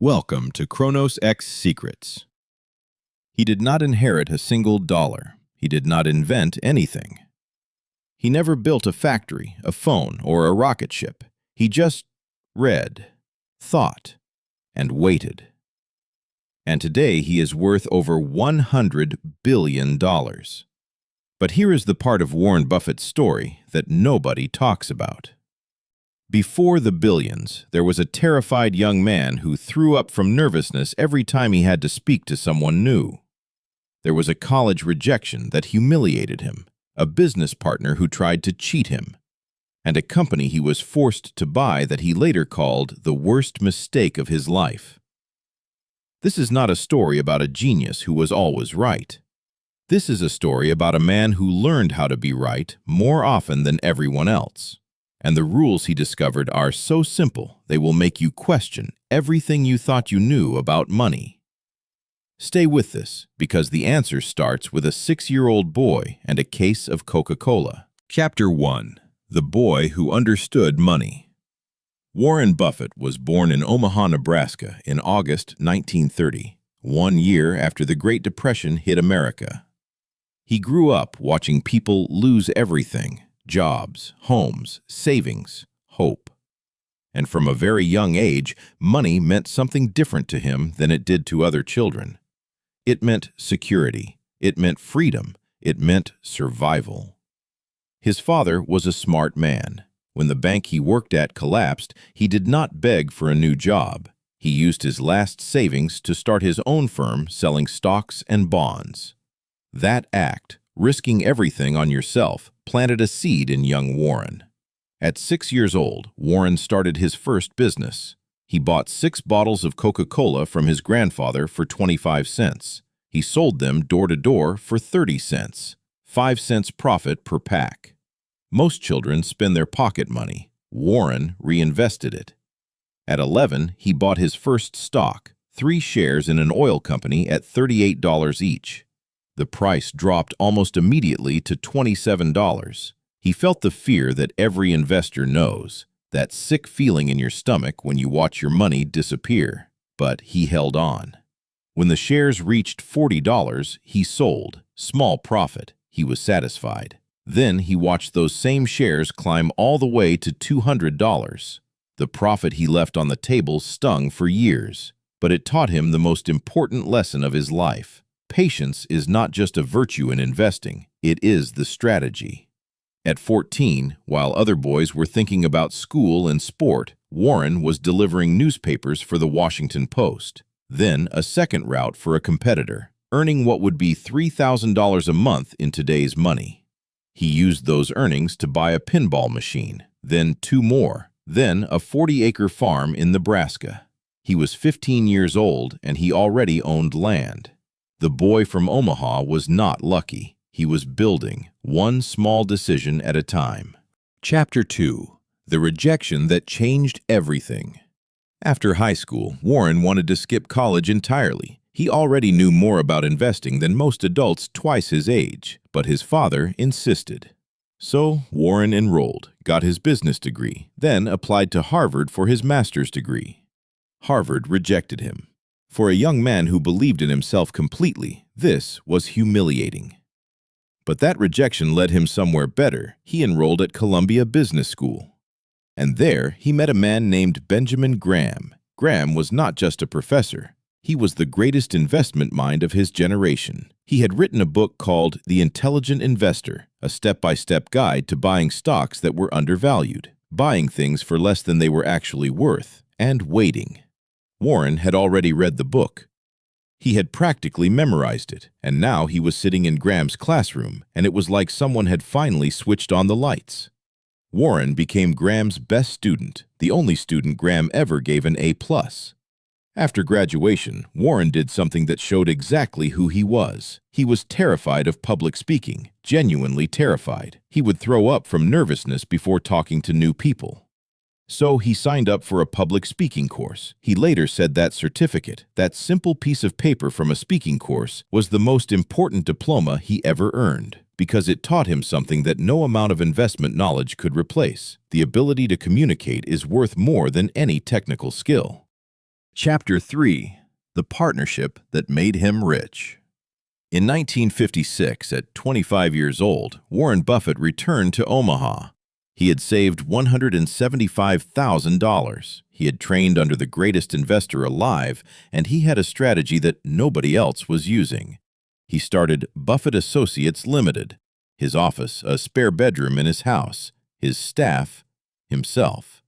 Welcome to ChronosX Secrets. He did not inherit a single dollar. He did not invent anything. He never built a factory, a phone, or a rocket ship. He just read, thought, and waited. And today he is worth over $100 billion. But here is the part of Warren Buffett's story that nobody talks about. Before the billions, there was a terrified young man who threw up from nervousness every time he had to speak to someone new. There was a college rejection that humiliated him, a business partner who tried to cheat him, and a company he was forced to buy that he later called the worst mistake of his life. This is not a story about a genius who was always right. This is a story about a man who learned how to be right more often than everyone else. And the rules he discovered are so simple they will make you question everything you thought you knew about money. Stay with this, because the answer starts with a 6-year-old boy and a case of Coca-Cola. Chapter 1. The Boy Who Understood Money. Warren Buffett was born in Omaha, Nebraska in August 1930, 1 year after the Great Depression hit America. He grew up watching people lose everything: jobs, homes, savings, hope. And from a very young age, money meant something different to him than it did to other children. It meant security. It meant freedom. It meant survival. His father was a smart man. When the bank he worked at collapsed, he did not beg for a new job. He used his last savings to start his own firm selling stocks and bonds. That act, risking everything on yourself, planted a seed in young Warren. At 6 years old, Warren started his first business. He bought 6 bottles of Coca-Cola from his grandfather for 25 cents. He sold them door to door for 30 cents, 5 cents profit per pack. Most children spend their pocket money. Warren reinvested it. At 11, he bought his first stock, 3 shares in an oil company at $38 each. The price dropped almost immediately to $27. He felt the fear that every investor knows, that sick feeling in your stomach when you watch your money disappear. But he held on. When the shares reached $40, he sold. Small profit. He was satisfied. Then he watched those same shares climb all the way to $200. The profit he left on the table stung for years, but it taught him the most important lesson of his life. Patience is not just a virtue in investing, it is the strategy. At 14, while other boys were thinking about school and sport, Warren was delivering newspapers for the Washington Post, then a second route for a competitor, earning what would be $3,000 a month in today's money. He used those earnings to buy a pinball machine, then 2 more, then a 40-acre farm in Nebraska. He was 15 years old and he already owned land. The boy from Omaha was not lucky. He was building, one small decision at a time. Chapter 2. The Rejection That Changed Everything. After high school, Warren wanted to skip college entirely. He already knew more about investing than most adults twice his age, but his father insisted. So Warren enrolled, got his business degree, then applied to Harvard for his master's degree. Harvard rejected him. For a young man who believed in himself completely, this was humiliating. But that rejection led him somewhere better. He enrolled at Columbia Business School. And there, he met a man named Benjamin Graham. Graham was not just a professor. He was the greatest investment mind of his generation. He had written a book called The Intelligent Investor, a step-by-step guide to buying stocks that were undervalued, buying things for less than they were actually worth, and waiting. Warren had already read the book. He had practically memorized it, and now he was sitting in Graham's classroom, and it was like someone had finally switched on the lights. Warren became Graham's best student, the only student Graham ever gave an A+. After graduation, Warren did something that showed exactly who he was. He was terrified of public speaking, genuinely terrified. He would throw up from nervousness before talking to new people. So he signed up for a public speaking course. He later said that certificate, that simple piece of paper from a speaking course, was the most important diploma he ever earned, because it taught him something that no amount of investment knowledge could replace. The ability to communicate is worth more than any technical skill. Chapter 3: The Partnership That Made Him Rich. In 1956, at 25 years old, Warren Buffett returned to Omaha. He had saved $175,000. He had trained under the greatest investor alive, and he had a strategy that nobody else was using. He started Buffett Associates Limited. His office, a spare bedroom in his house. His staff, himself.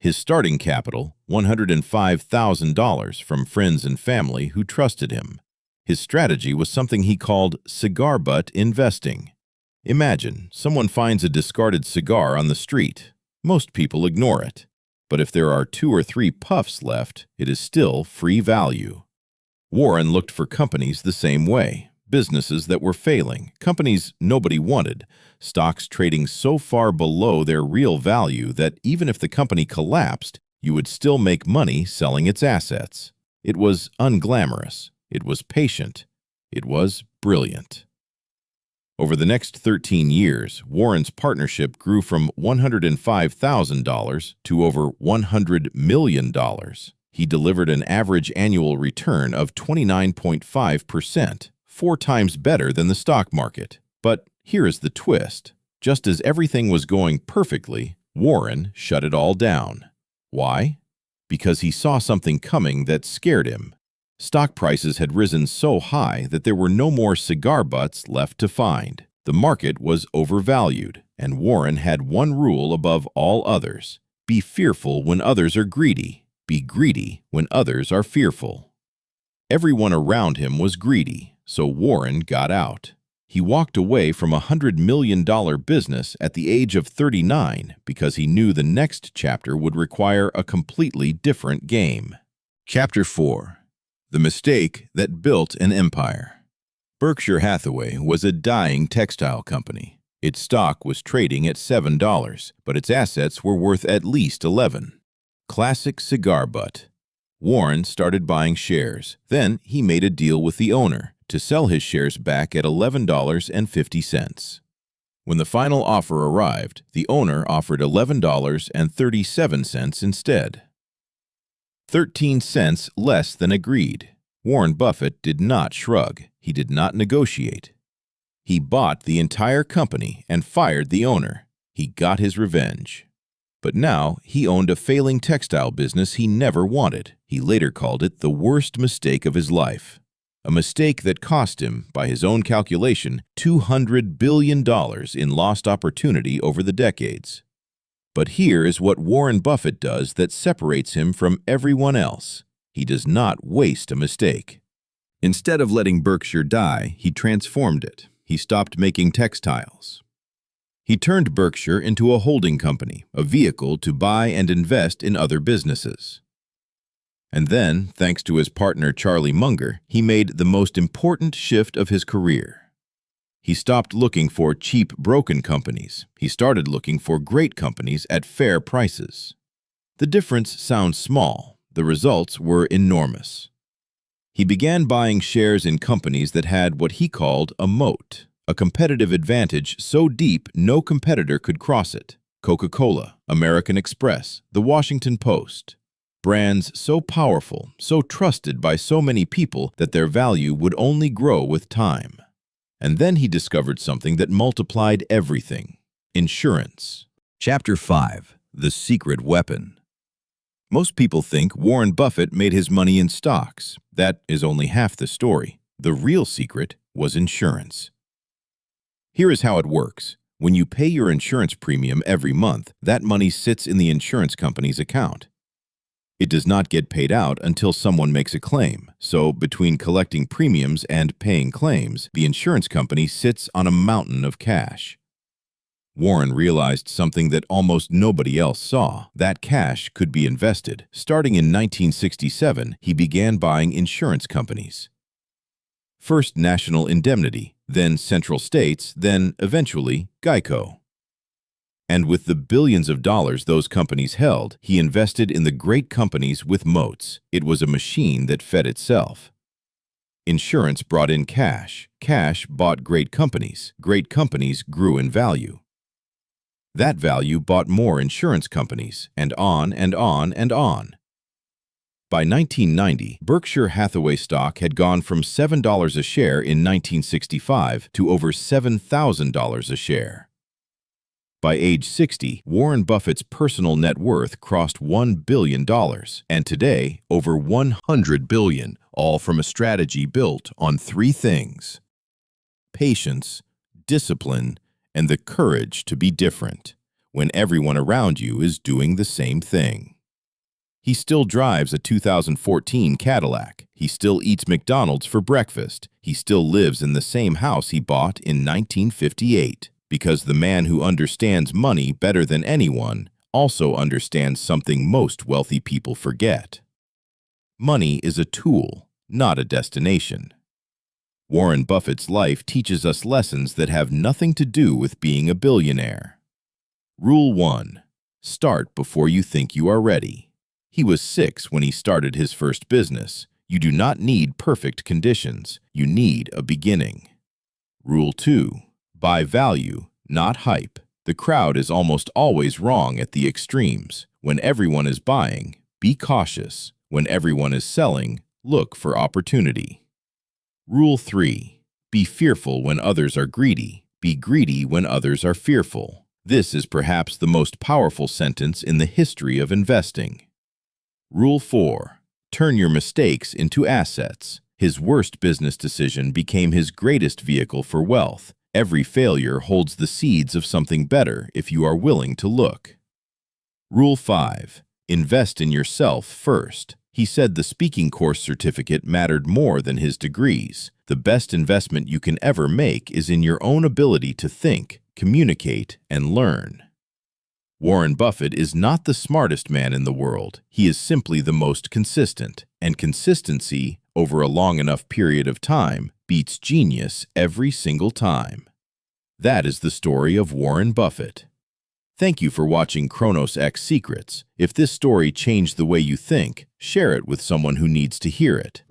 His starting capital, $105,000 from friends and family who trusted him. His strategy was something he called cigar butt investing. Imagine, someone finds a discarded cigar on the street. Most people ignore it. But if there are 2 or 3 puffs left, it is still free value. Warren looked for companies the same way. Businesses that were failing, companies nobody wanted, stocks trading so far below their real value that even if the company collapsed, you would still make money selling its assets. It was unglamorous. It was patient. It was brilliant. Over the next 13 years, Warren's partnership grew from $105,000 to over $100 million. He delivered an average annual return of 29.5%, 4 times better than the stock market. But here is the twist. Just as everything was going perfectly, Warren shut it all down. Why? Because he saw something coming that scared him. Stock prices had risen so high that there were no more cigar butts left to find. The market was overvalued, and Warren had one rule above all others: be fearful when others are greedy. Be greedy when others are fearful. Everyone around him was greedy, so Warren got out. He walked away from a $100 million business at the age of 39 because he knew the next chapter would require a completely different game. Chapter 4: The Mistake That Built an Empire. Berkshire Hathaway was a dying textile company. Its stock was trading at $7, but its assets were worth at least $11. Classic cigar butt. Warren started buying shares. Then he made a deal with the owner to sell his shares back at $11.50. When the final offer arrived, the owner offered $11.37 instead. 13 cents less than agreed. Warren Buffett did not shrug. He did not negotiate. He bought the entire company and fired the owner. He got his revenge. But now he owned a failing textile business he never wanted. He later called it the worst mistake of his life. A mistake that cost him, by his own calculation, $200 billion in lost opportunity over the decades. But here is what Warren Buffett does that separates him from everyone else. He does not waste a mistake. Instead of letting Berkshire die, he transformed it. He stopped making textiles. He turned Berkshire into a holding company, a vehicle to buy and invest in other businesses. And then, thanks to his partner Charlie Munger, he made the most important shift of his career. He stopped looking for cheap, broken companies. He started looking for great companies at fair prices. The difference sounds small. The results were enormous. He began buying shares in companies that had what he called a moat, a competitive advantage so deep no competitor could cross it. Coca-Cola, American Express, The Washington Post. Brands so powerful, so trusted by so many people that their value would only grow with time. And then he discovered something that multiplied everything: insurance. Chapter 5: The Secret Weapon. Most people think Warren Buffett made his money in stocks. That is only half the story. The real secret was insurance. Here is how it works. When you pay your insurance premium every month, that money sits in the insurance company's account. It does not get paid out until someone makes a claim. So between collecting premiums and paying claims, the insurance company sits on a mountain of cash. Warren realized something that almost nobody else saw. That cash could be invested. Starting in 1967, he began buying insurance companies. First National Indemnity, then Central States, then eventually Geico. And with the billions of dollars those companies held, he invested in the great companies with moats. It was a machine that fed itself. Insurance brought in cash. Cash bought great companies. Great companies grew in value. That value bought more insurance companies, and on and on and on. By 1990, Berkshire Hathaway stock had gone from $7 a share in 1965 to over $7,000 a share. By age 60, Warren Buffett's personal net worth crossed $1 billion, and today, over $100 billion, all from a strategy built on three things: patience, discipline, and the courage to be different when everyone around you is doing the same thing. He still drives a 2014 Cadillac. He still eats McDonald's for breakfast. He still lives in the same house he bought in 1958. Because the man who understands money better than anyone also understands something most wealthy people forget. Money is a tool, not a destination. Warren Buffett's life teaches us lessons that have nothing to do with being a billionaire. Rule 1. Start before you think you are ready. He was 6 when he started his first business. You do not need perfect conditions. You need a beginning. Rule 2. Buy value, not hype. The crowd is almost always wrong at the extremes. When everyone is buying, be cautious. When everyone is selling, look for opportunity. Rule 3. Be fearful when others are greedy. Be greedy when others are fearful. This is perhaps the most powerful sentence in the history of investing. Rule 4. Turn your mistakes into assets. His worst business decision became his greatest vehicle for wealth. Every failure holds the seeds of something better if you are willing to look. Rule 5. Invest in yourself first. He said the speaking course certificate mattered more than his degrees. The best investment you can ever make is in your own ability to think, communicate, and learn. Warren Buffett is not the smartest man in the world. He is simply the most consistent, and consistency, over a long enough period of time, beats genius every single time. That is the story of Warren Buffett. Thank you for watching ChronosX Secrets. If this story changed the way you think, share it with someone who needs to hear it.